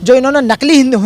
जो इन्होंने नकली हिंदू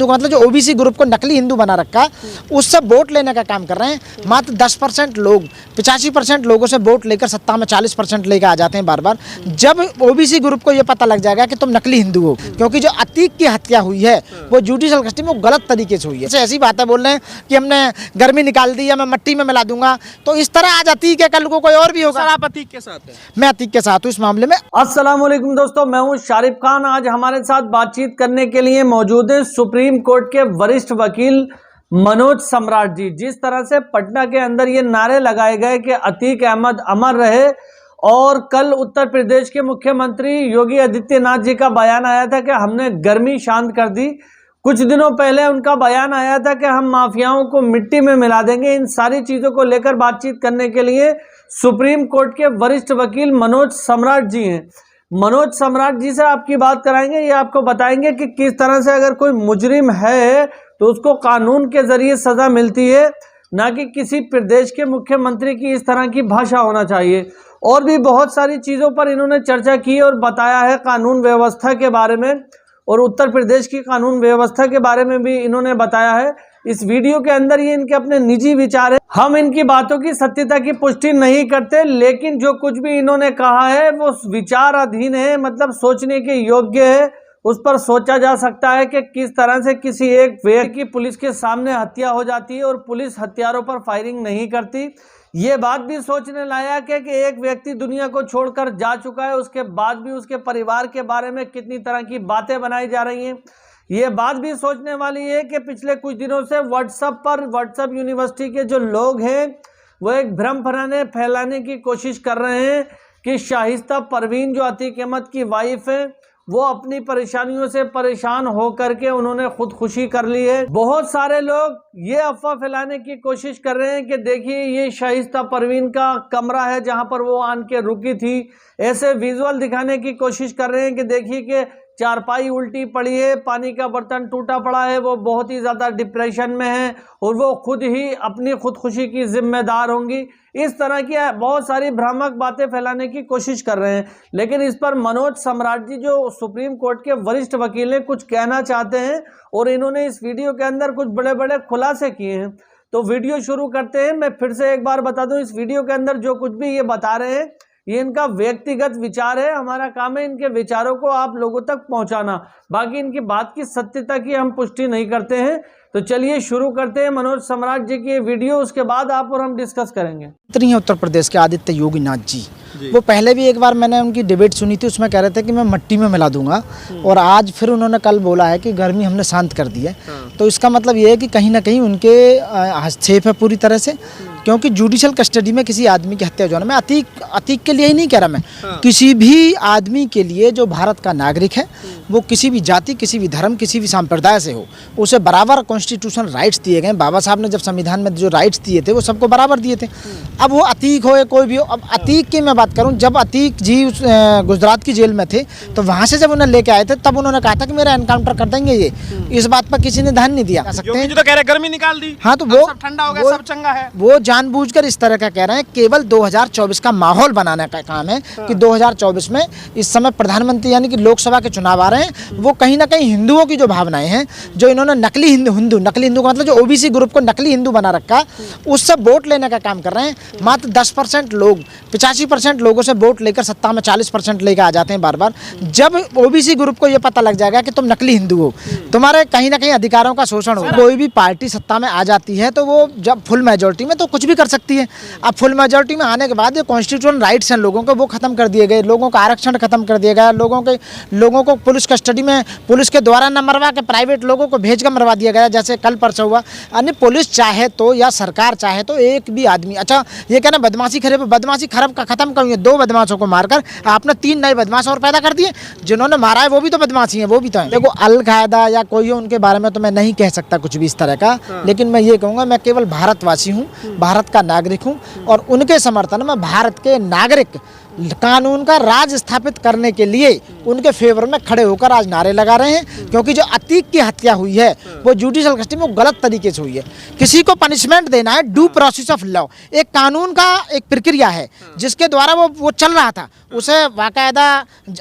का मतलब जो ओबीसी ग्रुप को नकली हिंदू बना रखा है, उससे वोट लेने का काम कर रहे हैं। मात्र 10% लोग 85% लोगों से वोट लेकर सत्ता में 40% लेकर आ जाते हैं बार बार। जब ओबीसी ग्रुप को ये पता लग जाएगा कि तुम नकली हिंदू हो, क्योंकि जो अतीक की हत्या हुई है वो जुडिशियल कस्टडी में गलत तरीके से हुई है। ऐसी बातें बोल रहे हैं कि हमने गर्मी निकाल दी या मैं मट्टी में मिला दूंगा, तो इस तरह आज अतीक है, कल को कोई और भी होगा। सर, आप अतीक के साथ हैं? मैं अतीक के साथ हूँ इस मामले में। अस्सलाम वालेकुम दोस्तों, मैं हूं शारिफ खान। आज हमारे साथ बातचीत करने के लिए मौजूद है सुप्रीम कोर्ट के वरिष्ठ वकील मनोज सम्राट जी। जिस तरह से पटना के अंदर ये नारे लगाए गए कि अतीक अहमद अमर रहे, और कल उत्तर प्रदेश के मुख्यमंत्री योगी आदित्यनाथ जी का बयान आया था कि हमने गर्मी शांत कर दी। कुछ दिनों पहले उनका बयान आया था कि हम माफियाओं को मिट्टी में मिला देंगे। इन सारी चीज़ों को लेकर बातचीत करने के लिए सुप्रीम कोर्ट के वरिष्ठ वकील मनोज सम्राट जी हैं। मनोज सम्राट जी से आपकी बात कराएंगे। ये आपको बताएंगे कि किस तरह से अगर कोई मुजरिम है तो उसको कानून के जरिए सज़ा मिलती है, ना कि किसी प्रदेश के मुख्यमंत्री की इस तरह की भाषा होना चाहिए। और भी बहुत सारी चीज़ों पर इन्होंने चर्चा की और बताया है, कानून व्यवस्था के बारे में और उत्तर प्रदेश की कानून व्यवस्था के बारे में भी इन्होंने बताया है। इस वीडियो के अंदर ये इनके अपने निजी विचार है। हम इनकी बातों की सत्यता की पुष्टि नहीं करते, लेकिन जो कुछ भी इन्होंने कहा है वो विचार अधीन है, मतलब सोचने के योग्य है। उस पर सोचा जा सकता है कि किस तरह से किसी एक व्यक्ति की पुलिस के सामने हत्या हो जाती है और पुलिस हथियारों पर फायरिंग नहीं करती। ये बात भी सोचने लायक है कि एक व्यक्ति दुनिया को छोड़कर जा चुका है, उसके बाद भी उसके परिवार के बारे में कितनी तरह की बातें बनाई जा रही हैं। ये बात भी सोचने वाली है कि पिछले कुछ दिनों से व्हाट्सएप यूनिवर्सिटी के जो लोग हैं वो एक भ्रम फैलाने की कोशिश कर रहे हैं कि शाहिस्ता परवीन जो अतीक अहमद की वाइफ है वो अपनी परेशानियों से परेशान होकर के उन्होंने खुदकुशी कर ली है। बहुत सारे लोग ये अफवाह फैलाने की कोशिश कर रहे हैं कि देखिए ये शाहिस्ता परवीन का कमरा है जहां पर वो आन के रुकी थी। ऐसे विजुअल दिखाने की कोशिश कर रहे हैं कि देखिए कि चारपाई उल्टी पड़ी है, पानी का बर्तन टूटा पड़ा है, वो बहुत ही ज़्यादा डिप्रेशन में है और वो खुद ही अपनी खुदकुशी की जिम्मेदार होंगी। इस तरह की बहुत सारी भ्रामक बातें फैलाने की कोशिश कर रहे हैं। लेकिन इस पर मनोज सम्राट जी जो सुप्रीम कोर्ट के वरिष्ठ वकील हैं कुछ कहना चाहते हैं और इन्होंने इस वीडियो के अंदर कुछ बड़े बड़े खुलासे किए हैं। तो वीडियो शुरू करते हैं। मैं फिर से एक बार बता दूं, इस वीडियो के अंदर जो कुछ भी ये बता रहे हैं ये इनका व्यक्तिगत विचार है। हमारा काम है इनके विचारों को आप लोगों तक पहुंचाना, बाकी इनकी बात की सत्यता की हम पुष्टि नहीं करते हैं। तो चलिए शुरू करते हैं मनोज सम्राट जी की ये वीडियो, उसके बाद आप और हम डिस्कस करेंगे। उत्तर प्रदेश के आदित्य योगीनाथ जी, वो पहले भी एक बार मैंने उनकी डिबेट सुनी थी, उसमें कह रहे थे कि मैं मट्टी में मिला दूंगा, और आज फिर उन्होंने कल बोला है कि गर्मी हमने शांत कर दी है। तो इसका मतलब ये है कि कहीं ना कहीं उनके हस्तक्षेप है पूरी तरह से, क्योंकि जुडिशियल कस्टडी में किसी आदमी की हत्या जो है, मैं अतीक के लिए ही नहीं कह रहा, मैं किसी भी आदमी के लिए जो भारत का नागरिक है, वो किसी भी जाति, किसी भी धर्म, किसी भी संप्रदाय से हो, उसे बराबर कॉन्स्टिट्यूशनल राइट्स दिए गए। बाबा साहब ने जब संविधान में जो राइट्स दिए थे वो सबको बराबर दिए थे। अब वो अतीक हो या कोई भी हो, अब अतीक की मैं बात करूं, जब अतीक जी गुजरात की जेल में थे तो वहाँ से जब उन्हें लेके आए थे तब उन्होंने कहा था कि मेरा एनकाउंटर कर देंगे। ये इस बात पर किसी ने ध्यान नहीं दिया। सकते हैं, जो तो कह रहे गर्मी निकाल दी। हाँ, तो वो सब ठंडा हो गया, सब चंगा है। वो जानबूझकर इस तरह का कह रहे हैं, केवल 2024 का माहौल बनाने का काम है कि 2024 में इस समय प्रधानमंत्री यानी कि लोकसभा के चुनाव आ रहे हैं, वो कहीं ना कहीं हिंदुओं की जो भावनाएं हैं, जो इन्होंने नकली हिंदू का मतलब जो ओबीसी ग्रुप को नकली हिंदू बना रखा, उससे वोट लेने का काम कर रहे हैं। मात्र 10% लोग 85% लोगों से वोट लेकर सत्ता में 40% लेकर आ जाते हैं बार बार। जब ओबीसी ग्रुप को यह पता लग जाएगा कि तुम नकली हिंदू हो, तुम्हारे कहीं ना कहीं अधिकारों का शोषण हो, कोई भी पार्टी सत्ता में आ जाती है तो वो जब फुल मेजोरिटी में तो कुछ भी कर सकती है। अब फुल मेजोरिटी में आने के बाद ये कॉन्स्टिट्यूशनल राइट्स हैं लोगों के, वो खत्म कर दिए गए, लोगों का आरक्षण खत्म कर दिया गया, लोगों को पुलिस कस्टडी में पुलिस के द्वारा न मरवा के प्राइवेट लोगों को भेज कर मरवा दिया गया, जैसे कल परसों हुआ। यानी पुलिस चाहे तो या सरकार चाहे तो एक भी आदमी, अच्छा ये कहना बदमाशी खराब का खत्म करूँगी, 2 बदमाशों को मारकर आपने 3 नए बदमाश और पैदा कर दिए। जिन्होंने मारा है वो भी तो बदमाशी है, वो भी तो है। देखो अल-कायदा या कोई हो, उनके बारे में तो मैं नहीं कह सकता कुछ भी इस तरह का, लेकिन मैं ये कहूँगा मैं केवल भारतवासी हूँ, भारत का नागरिक हूँ, और उनके समर्थन में भारत के नागरिक कानून का राज स्थापित करने के लिए उनके फेवर में खड़े होकर आज नारे लगा रहे हैं। क्योंकि जो अतीक की हत्या हुई है वो जुडिशियल कस्टडी में गलत तरीके से हुई है। किसी को पनिशमेंट देना है, ड्यू प्रोसेस ऑफ लॉ, एक कानून का एक प्रक्रिया है जिसके द्वारा वो चल रहा था, उसे बाकायदा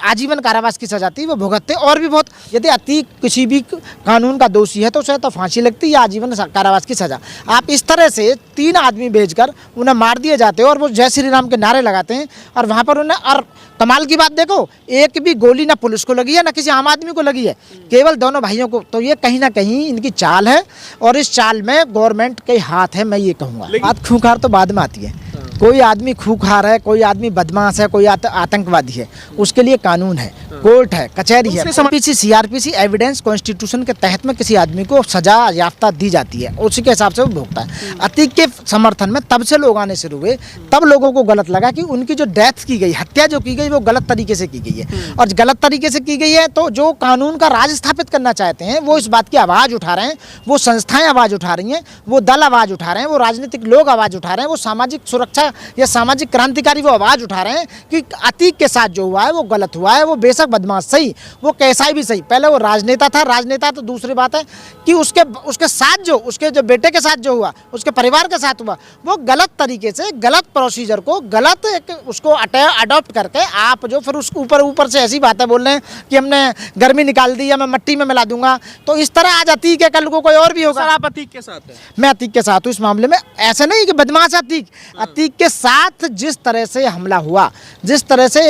आजीवन कारावास की सजा थी, वो भुगतते। और भी बहुत, यदि अतीक किसी भी कानून का दोषी है तो उसे तो फांसी लगती है या आजीवन कारावास की सजा। आप इस तरह से 3 आदमी भेजकर उन्हें मार दिए जाते हैं और वो जय श्री राम के नारे लगाते हैं और वहाँ पर उन्हें। और कमाल की बात देखो, एक भी गोली ना पुलिस को लगी है ना किसी आम आदमी को लगी है, केवल दोनों भाइयों को। तो ये कहीं ना कहीं इनकी चाल है और इस चाल में गवर्नमेंट के हाथ है, मैं ये कहूँगा। बात खूंखार तो बाद में आती है। कोई आदमी खूंखार है, कोई आदमी बदमाश है, कोई आतंकवादी है, उसके लिए कानून है, कोर्ट है, कचहरी है। सीआरपीसी एविडेंस कॉन्स्टिट्यूशन के तहत में किसी आदमी को सजा याफ्ता दी जाती है, उसी के हिसाब से वो भुगता है। अतीक के समर्थन में तब से लोग आने शुरू हुए, तब लोगों को गलत लगा कि उनकी जो डेथ की गई, हत्या जो की गई, वो गलत तरीके से की गई है। और गलत तरीके से की गई है तो जो कानून का राज स्थापित करना चाहते हैं वो इस बात की आवाज़ उठा रहे हैं, वो संस्थाएं आवाज़ उठा रही हैं, वो दल आवाज़ उठा रहे हैं, वो राजनीतिक लोग आवाज़ उठा रहे हैं, वो सामाजिक सुरक्षा या सामाजिक क्रांतिकारी वो आवाज़ उठा रहे हैं कि अतीक के साथ जो हुआ है वो गलत हुआ है। वो बेशक बदमाश सही, वो कैसा भी सही, पहले वो राजनेता था। राजनेता तो दूसरी बात है कि उसके साथ जो, उसके जो बेटे के साथ जो हुआ, उसके परिवार के साथ हुआ, वो गलत तरीके से, गलत प्रोसीजर को, गलत उसको अडॉप्ट करके आप जो फिर उसके ऊपर से ऐसी बातें बोल रहे हैं कि हमने गर्मी निकाल दी या मैं मट्टी में मिला दूंगा। तो इस तरह आज अतीक है, कल को कोई और भी होगा। आप अतीक के साथ हैं? मैं अतीक के साथ हूँ इस मामले में। ऐसा नहीं कि बदमाश अतीक, अतीक के साथ जिस तरह से हमला हुआ, जिस तरह से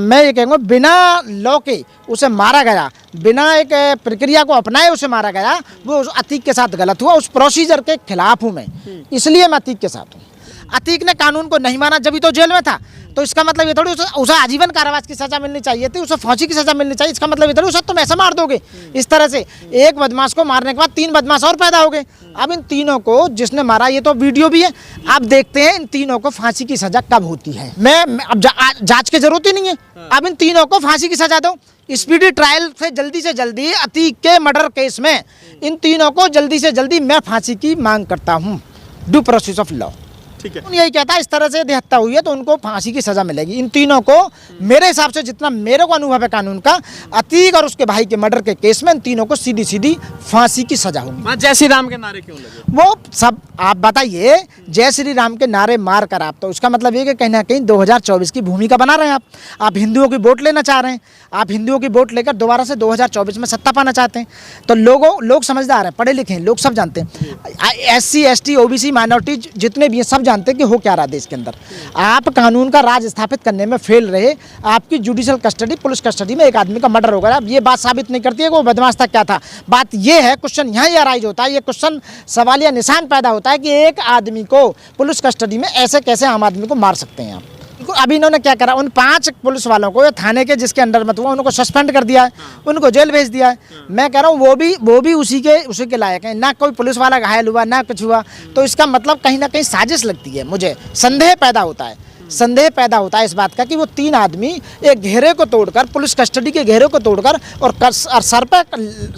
मैं ये कहूँगा बिना लॉ के उसे मारा गया, बिना एक प्रक्रिया को अपनाए उसे मारा गया, वो अतीक के साथ गलत हुआ। उस प्रोसीजर के खिलाफ हूँ मैं, इसलिए मैं अतीक के साथ हूँ। अतीक ने कानून को नहीं माना, जब तो जेल में था। तो इसका मतलब ये थोड़ी उसे आजीवन कारावास की सजा मिलनी चाहिए थी, उसे फांसी की सजा मिलनी चाहिए। इसका मतलब ये थोड़ी उसे तुम ऐसा मार दोगे। इस तरह से एक बदमाश को मारने के बाद 3 बदमाश और पैदा हो गए। अब इन तीनों को जिसने मारा, ये तो वीडियो भी है, आप देखते हैं इन तीनों को फांसी की सजा कब होती है। मैं अब जांच की जरूरत ही नहीं है, अब इन तीनों को फांसी की सजा दो। स्पीडी ट्रायल से जल्दी अतीक के मर्डर केस में इन तीनों को जल्दी से जल्दी मैं फांसी की मांग करता हूँ, ड्यू प्रोसेस ऑफ लॉ। ठीक है, यही कहता है इस तरह से यदि हत्या हुई है तो उनको फांसी की सजा मिलेगी। इन तीनों को मेरे हिसाब से, जितना मेरे को अनुभव है कानून का, अतीक और उसके भाई के मर्डर के केस में इन तीनों को सीधी सीधी फांसी की सजा होगी। जय श्री राम के नारे क्यों लगे? वो सब आप बताइए, जय श्री राम के नारे मार कर आप, तो उसका मतलब ये कि कहीं ना कहीं 2024 की भूमिका बना रहे हैं आप हिंदुओं की वोट लेना चाह रहे हैं, आप हिंदुओं की वोट लेकर दोबारा से 2024 में सत्ता पाना चाहते हैं। तो लोग समझदार हैं, पढ़े लिखे हैं, लोग सब जानते हैं। SC ST OBC माइनॉरिटी जितने भी हैं सब जानते हैं कि हो क्या रहा देश के अंदर। आप कानून का राज स्थापित करने में फेल रहे, आपकी जुडिशियल कस्टडी, पुलिस कस्टडी में एक आदमी का मर्डर हो गया। अब ये बात साबित नहीं करती है कि वो बदमाश था क्या था। बात ये है, क्वेश्चन यहाँ ही अराइज होता है, ये क्वेश्चन सवालिया निशान पैदा होता है कि एक आदमी को पुलिस कस्टडी में ऐसे कैसे आम आदमी को मार सकते हैं आप। अभी इन्होंने क्या करा, उन 5 पुलिस वालों को थाने के जिसके अंडर मत हुआ उनको सस्पेंड कर दिया है, उनको जेल भेज दिया है। मैं कह रहा हूँ वो भी उसी के लायक है। ना कोई पुलिस वाला घायल हुआ, ना कुछ हुआ। तो इसका मतलब कहीं ना कहीं साजिश लगती है। मुझे संदेह पैदा होता है इस बात का कि वो 3 आदमी एक घेरे को तोड़कर, पुलिस कस्टडी के घेरे को तोड़कर और सर पे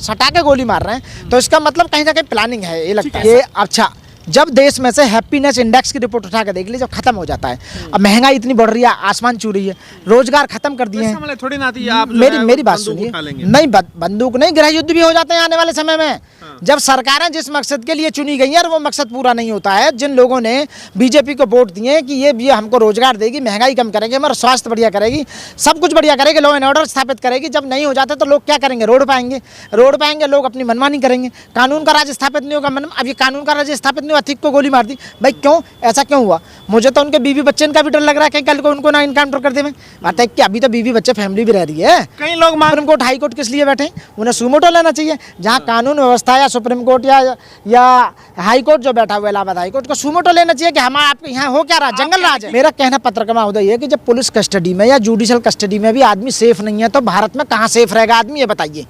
सटा के गोली मार रहे हैं। तो इसका मतलब कहीं ना कहीं प्लानिंग है, ये लगता है। अच्छा, जब देश में से हैप्पीनेस इंडेक्स की रिपोर्ट उठा के देख ली, जब खत्म हो जाता है, अब महंगाई इतनी बढ़ रही है, आसमान छू रही है, रोजगार खत्म कर दिए हैं। थोड़ी ना थी आप मेरी बात सुनिए, नहीं बंदूक नहीं, गृह युद्ध भी हो जाते हैं आने वाले समय में। जब सरकारें जिस मकसद के लिए चुनी गई हैं और वो मकसद पूरा नहीं होता है, जिन लोगों ने बीजेपी को वोट दिए कि ये हमको रोजगार देगी, महंगाई कम करेगी, हमारा स्वास्थ्य बढ़िया करेगी, सब कुछ बढ़िया करेगी, लॉ एंड ऑर्डर स्थापित करेगी, जब नहीं हो जाता तो लोग क्या करेंगे, रोड पाएंगे, लोग अपनी मनमानी करेंगे, कानून का राज स्थापित नहीं होगा। अब ये कानून का राज स्थापित नहीं हुआ, अतीक को गोली मार दी, भाई क्यों, ऐसा क्यों हुआ? मुझे तो उनके बीवी बच्चे का भी डर लग रहा है कहीं कल को उनको ना इनकाउंटर कर दे। मैं बात है कि अभी तो बीवी बच्चे फैमिली भी रह रही है। कई लोग सुप्रीम कोर्ट हाई कोर्ट किस लिए बैठे, उन्हें सुमोटो लेना चाहिए। जहाँ कानून व्यवस्था या सुप्रीम कोर्ट या हाई कोर्ट जो बैठा हुआ इलाहाबाद हाई कोर्ट को सुमोटो लेना चाहिए कि हमारा आपके यहाँ हो क्या रहा, जंगल राज है। मेरा कहना पत्रकार महोदय है कि जब पुलिस कस्टडी में या जुडिशियल कस्टडी में भी आदमी सेफ नहीं है तो भारत में कहाँ सेफ रहेगा आदमी, ये बताइए।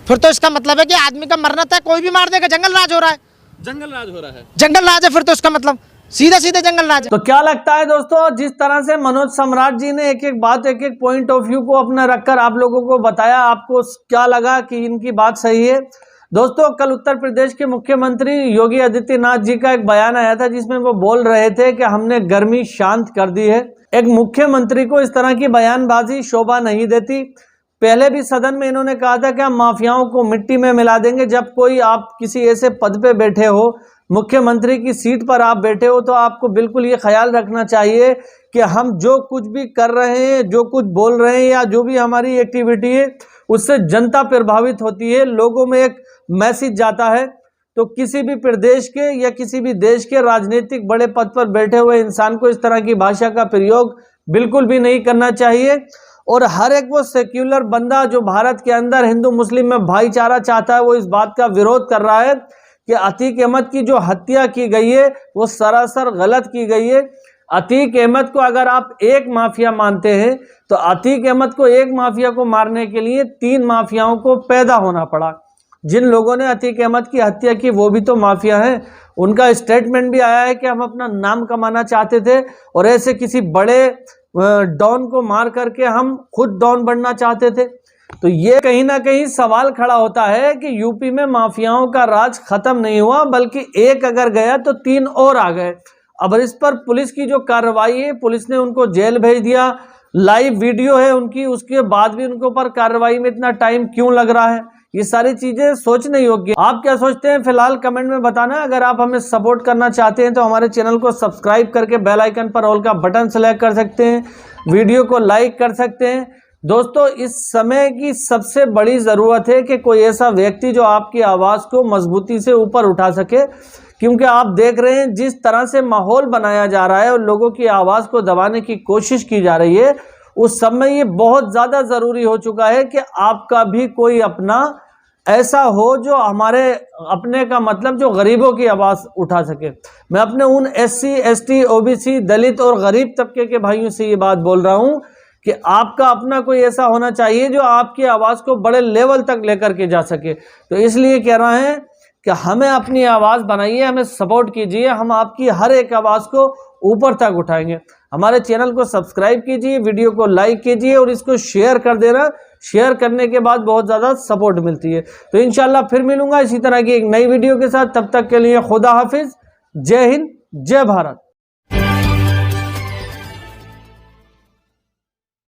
फिर तो इसका मतलब है कि आदमी का मरना था, कोई भी मार देगा, जंगल राज हो रहा है। जंगल राज है, फिर तो इसका मतलब सीधे जंगल राज है। तो क्या लगता है दोस्तों, जिस तरह से मनोज सम्राट जी ने एक एक बात, एक एक पॉइंट ऑफ व्यू को अपना रखकर आप लोगों को बताया, आपको क्या लगा कि इनकी बात सही है? दोस्तों, कल उत्तर प्रदेश के मुख्यमंत्री योगी आदित्यनाथ जी का एक बयान आया था जिसमें वो बोल रहे थे कि हमने गर्मी शांत कर दी है। एक मुख्यमंत्री को इस तरह की बयानबाजी शोभा नहीं देती। पहले भी सदन में इन्होंने कहा था कि हम माफियाओं को मिट्टी में मिला देंगे। जब कोई आप किसी ऐसे पद पे बैठे हो मुख्यमंत्री की सीट पर आप बैठे हो तो आपको बिल्कुल ये ख्याल रखना चाहिए कि हम जो कुछ भी कर रहे हैं, जो कुछ बोल रहे हैं या जो भी हमारी एक्टिविटी है उससे जनता प्रभावित होती है, लोगों में एक मैसेज जाता है। तो किसी भी प्रदेश के या किसी भी देश के राजनीतिक बड़े पद पर बैठे हुए इंसान को इस तरह की भाषा का प्रयोग बिल्कुल भी नहीं करना चाहिए। और हर एक वो सेक्युलर बंदा जो भारत के अंदर हिंदू मुस्लिम में भाईचारा चाहता है वो इस बात का विरोध कर रहा है कि अतीक अहमद की जो हत्या की गई है वो सरासर गलत की गई है। अतीक अहमद को अगर आप एक माफिया मानते हैं तो अतीक अहमद को एक माफिया को मारने के लिए 3 माफियाओं को पैदा होना पड़ा। जिन लोगों ने अतीक अहमद की हत्या की वो भी तो माफिया हैं। उनका स्टेटमेंट भी आया है कि हम अपना नाम कमाना चाहते थे और ऐसे किसी बड़े डॉन को मार करके हम खुद डॉन बनना चाहते थे। तो ये कहीं ना कहीं सवाल खड़ा होता है कि यूपी में माफियाओं का राज खत्म नहीं हुआ, बल्कि एक अगर गया तो 3 और आ गए। अब इस पर पुलिस की जो कार्रवाई है, पुलिस ने उनको जेल भेज दिया, लाइव वीडियो है उनकी, उसके बाद भी उनके ऊपर कार्रवाई में इतना टाइम क्यों लग रहा है, ये सारी चीजें सोचने योग्य। आप क्या सोचते हैं फिलहाल कमेंट में बताना। अगर आप हमें सपोर्ट करना चाहते हैं तो हमारे चैनल को सब्सक्राइब करके बेल आइकन पर ऑल का बटन सेलेक्ट कर सकते हैं, वीडियो को लाइक कर सकते हैं। दोस्तों, इस समय की सबसे बड़ी ज़रूरत है कि कोई ऐसा व्यक्ति जो आपकी आवाज़ को मजबूती से ऊपर उठा सके, क्योंकि आप देख रहे हैं जिस तरह से माहौल बनाया जा रहा है और लोगों की आवाज़ को दबाने की कोशिश की जा रही है, उस समय ये बहुत ज़्यादा ज़रूरी हो चुका है कि आपका भी कोई अपना ऐसा हो जो हमारे अपने का मतलब जो गरीबों की आवाज़ उठा सके। मैं अपने उन SC, ST, OBC, दलित और गरीब तबके के भाइयों से ये बात बोल रहा हूँ कि आपका अपना कोई ऐसा होना चाहिए जो आपकी आवाज़ को बड़े लेवल तक लेकर के जा सके। तो इसलिए कह रहे हैं कि हमें अपनी आवाज़ बनाइए, हमें सपोर्ट कीजिए, हम आपकी हर एक आवाज़ को ऊपर तक उठाएंगे। हमारे चैनल को सब्सक्राइब कीजिए, वीडियो को लाइक कीजिए और इसको शेयर कर देना। शेयर करने के बाद बहुत ज़्यादा सपोर्ट मिलती है। तो इंशाल्लाह फिर मिलूंगा इसी तरह की एक नई वीडियो के साथ। तब तक के लिए खुदा हाफिज़, जय हिंद, जय भारत।